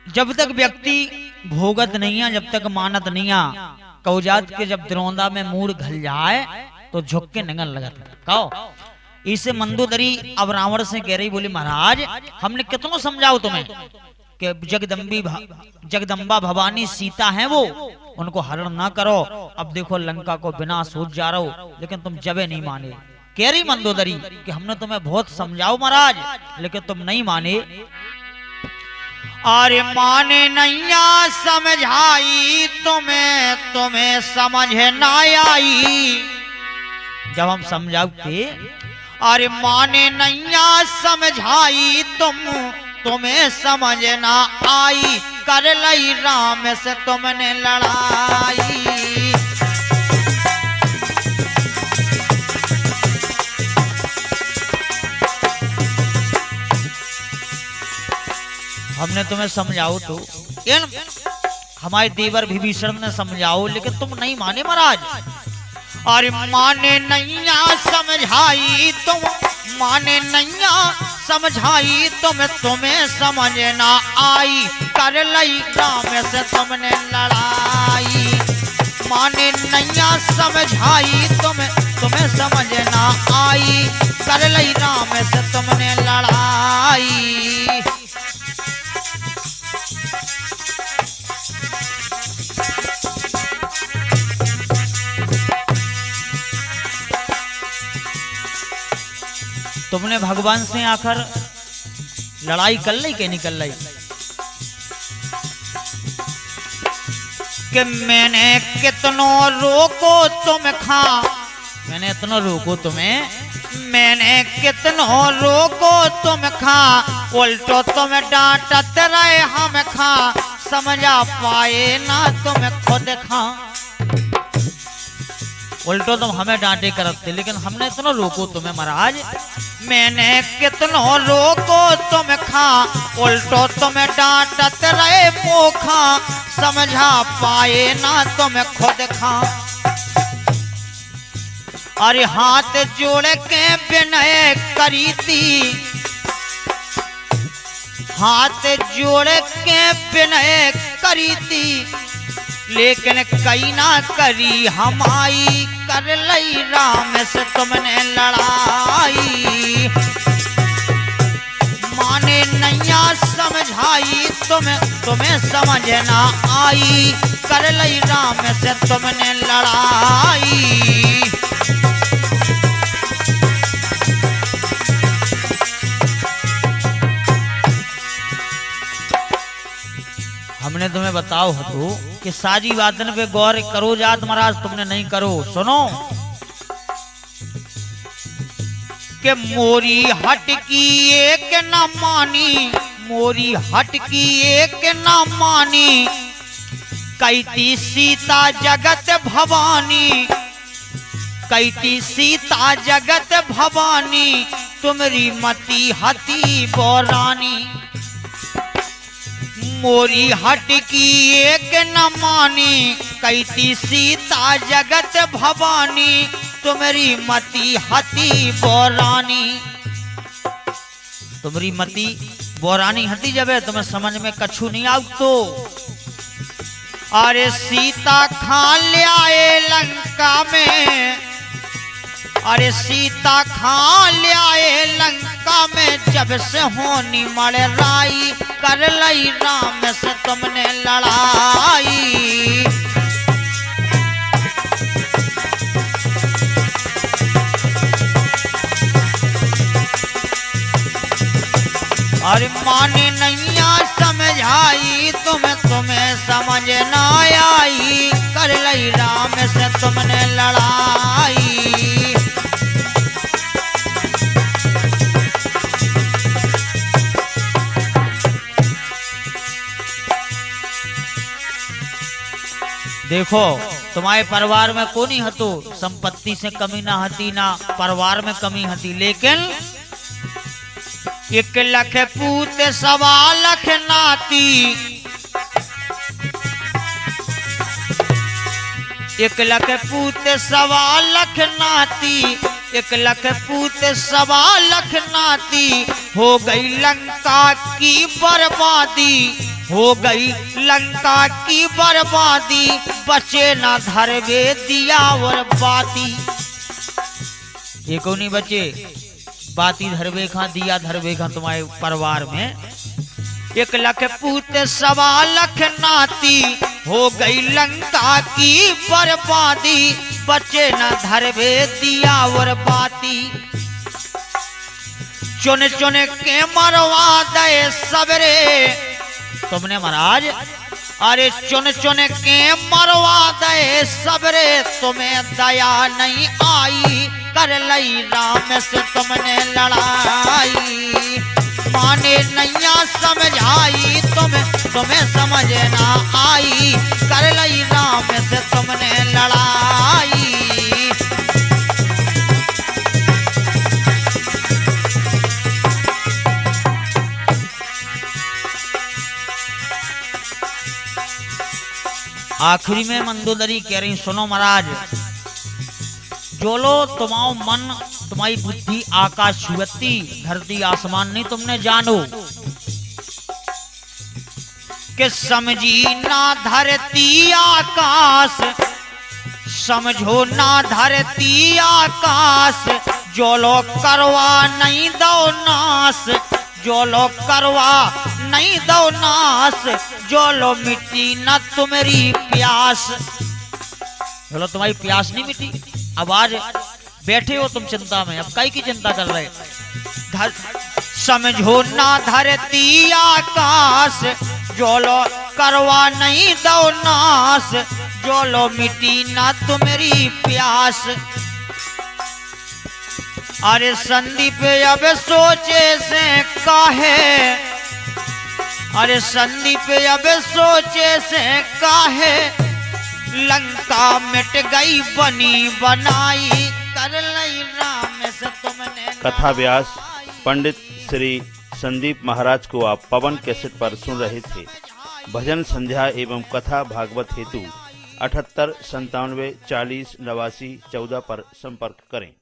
जब तक व्यक्ति भोगत नहीं है, जब तक मानत नहीं है, कौजात के जब द्रोंदा में मूड घल जाए तो झुक के नंगन लगत कहो। इसे मंदोदरी अब रावण से कह रही, बोली महाराज हमने कितना समझाओ तुम्हें कि जगदम्बा भवानी सीता हैं वो, उनको हरण ना करो। अब देखो लंका को विनाश हो जा रहा हो, लेकिन तुम जबे नहीं माने। कह रही मंदोदरी कि हमने तुम्हें बहुत समझाओ महाराज, लेकिन तुम नहीं माने। अरे माने नैया समझाई तुम्हें समझ ना आई। जब हम समझाते, अरे माने नैया समझाई तुम्हें समझ ना आई, कर लई राम से तुमने लड़ाई। हमने तुम्हें समझाओ तो हमारे देवर विभीषण ने समझाओ, लेकिन तुम नहीं माने महाराज। अरे माने नैया समझाई माने नैया समझाई तुम्हें समझ ना आई, कर लई राम से तुमने लड़ाई। माने नैया समझाई तुम्हें समझ ना आई, कर लई राम से तुमने लड़ाई। तुमने भगवान से आकर लड़ाई कर ली कि नहीं कर ली? कि मैंने कितनो रोको तुम खा, मैंने इतना रोको तुम्हें, मैंने कितनो रोको तुम खा, उल्टो तुम डांटत रहे हम खा, समझा पाए ना तुम खुद खा। उल्टो तुम हमें डांटे करते, लेकिन हमने इतना रोको तुम्हें महाराज। मैंने कितनो रोको तुम खा, उल्टो तुम डांटत रहे पोखा, समझा पाए ना तुम खुद खा। अरे हाथ जोड़ के विनय करी थी, हाथ जोड़ के विनय करी थी, लेकिन कई ना करी हमारी, कर लई राम से तुमने लड़ाई। माने नैया समझाई तुम्हें समझ ना आई, कर लई राम से तुमने लड़ाई। हमने तुम्हें बताओ हतो कि साजी बातन पे गौर करो जात महाराज, तुमने नहीं करो। सुनो कि मोरी हट की एक न मानी, मोरी हट की एक न मानी, कैती सीता जगत भवानी, कैती सीता जगत भवानी, तुम्हारी मती हती बोरानी। मोरी हट की एक न मानी, कैती सीता जगत भवानी, तुम्हारी मती हती बोरानी। तुम्हारी मती बोरानी हती जब है, तुम्हें समझ में कछु नहीं आउ तो। अरे सीता खान ले आए लंका में, अरे सीता खान ले आए लंका में, जब से होनी मरे राई, कर लई राम से तुमने लड़ाई। अरे माने नैया समझाई तुम्हें समझ ना आई, कर लई राम से तुमने लड़ाई। देखो तुम्हारे परिवार में को नहीं हतो, संपत्ति से कमी ना हती, ना परिवार में कमी हती, लेकिन 1 लाख पूत 1.25 लाख नाती, 1 लाख पूत 1.25 लाख नाती, 1 लाख पूत 1.25 लाख नाती, हो गई लंका की बर्बादी, हो गई लंका की बर्बादी, बचे ना धरवे दिया और बाती। ये को नहीं बचे, बाती धरवे खा दिया धरवे खा तुम्हारे परिवार में। 1 लाख पूत 1.25 लाख नाती, हो गई लंका की बर्बादी, बचे न धरवे दिया और बाती। चुन चुन के मरवा दे सबरे, तुमने महाराज अरे चुन चुन के मरवा दे सबरे, तुम्हें दया नहीं आई, कर लई राम से तुमने लड़ाई। माने नैया समझाई तुम्हें समझ ना आई, कर लई राम से तुमने लड़ाई। आखिरी में मंदोदरी कह रही, सुनो महाराज, जो लो तुम्हारा मन तुम्हारी बुद्धि आकाश छुअती, धरती आसमान नहीं तुमने जानो। कि समझी ना धरती आकाश, समझो ना धरती आकाश, जो लोग करवा नहीं दो नाश, जो लोग करवा नहीं दो नाश, जो लो मिट्टी न तुम्हारी प्यास। बोलो तुम्हारी प्यास नहीं मिटी, अब आज बैठे हो तुम चिंता में, अब काई की चिंता कर रहे। समझो ना धरती आकाश, जो लो करवा नहीं दो नाश, जो लो मिटी ना तुम्हारी प्यास। अरे संदीप अब सोचे से काहे, अरे संदीप अब सोचे से काहे, लंका मिट गई बनी बनाई, कर लई राम से तुमने। कथा व्यास पंडित श्री संदीप महाराज को आप पवन कैसेट पर सुन रहे थे। भजन संध्या एवं कथा भागवत हेतु 78 97 40 89 14 पर संपर्क करें।